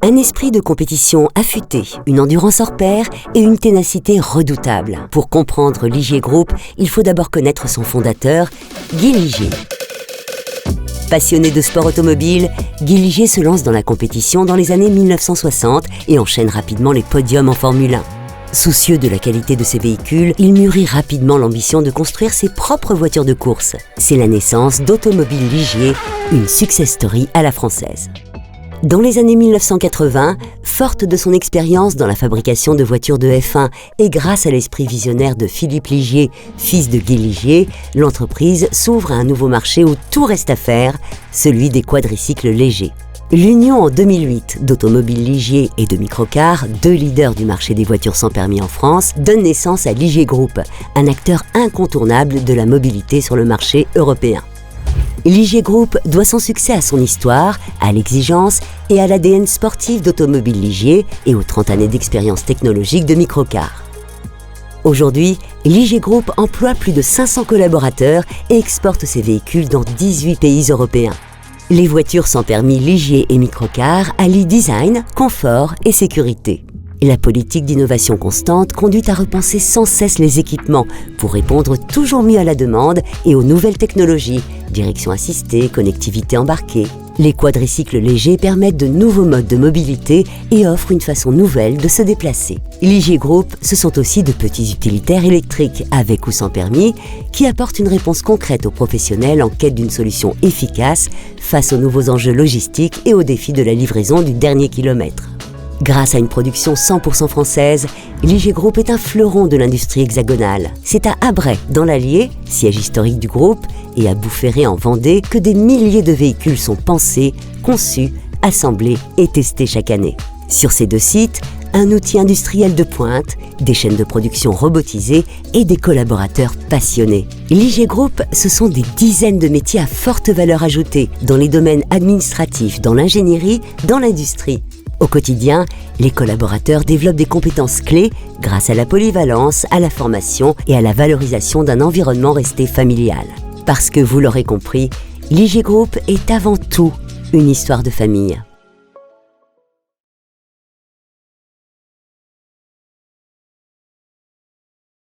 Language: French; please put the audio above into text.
Un esprit de compétition affûté, une endurance hors pair et une ténacité redoutable. Pour comprendre Ligier Group, il faut d'abord connaître son fondateur, Guy Ligier. Passionné de sport automobile, Guy Ligier se lance dans la compétition dans les années 1960 et enchaîne rapidement les podiums en Formule 1. Soucieux de la qualité de ses véhicules, il mûrit rapidement l'ambition de construire ses propres voitures de course. C'est la naissance d'Automobile Ligier, une success story à la française. Dans les années 1980, forte de son expérience dans la fabrication de voitures de F1 et grâce à l'esprit visionnaire de Philippe Ligier, fils de Guy Ligier, l'entreprise s'ouvre à un nouveau marché où tout reste à faire, celui des quadricycles légers. L'union en 2008 d'Automobile Ligier et de Microcar, deux leaders du marché des voitures sans permis en France, donne naissance à Ligier Group, un acteur incontournable de la mobilité sur le marché européen. Ligier Group doit son succès à son histoire, à l'exigence et à l'ADN sportif d'Automobile Ligier et aux 30 années d'expérience technologique de Microcar. Aujourd'hui, Ligier Group emploie plus de 500 collaborateurs et exporte ses véhicules dans 18 pays européens. Les voitures sans permis Ligier et Microcar allient design, confort et sécurité. La politique d'innovation constante conduit à repenser sans cesse les équipements pour répondre toujours mieux à la demande et aux nouvelles technologies, direction assistée, connectivité embarquée. Les quadricycles légers permettent de nouveaux modes de mobilité et offrent une façon nouvelle de se déplacer. Ligier Group, ce sont aussi de petits utilitaires électriques, avec ou sans permis, qui apportent une réponse concrète aux professionnels en quête d'une solution efficace face aux nouveaux enjeux logistiques et aux défis de la livraison du dernier kilomètre. Grâce à une production 100% française, Ligier Group est un fleuron de l'industrie hexagonale. C'est à Abray, dans l'Allier, siège historique du groupe, et à Boufféré en Vendée, que des milliers de véhicules sont pensés, conçus, assemblés et testés chaque année. Sur ces deux sites, un outil industriel de pointe, des chaînes de production robotisées et des collaborateurs passionnés. Ligier Group, ce sont des dizaines de métiers à forte valeur ajoutée dans les domaines administratifs, dans l'ingénierie, dans l'industrie. Au quotidien, les collaborateurs développent des compétences clés grâce à la polyvalence, à la formation et à la valorisation d'un environnement resté familial. Parce que vous l'aurez compris, Ligier Group est avant tout une histoire de famille.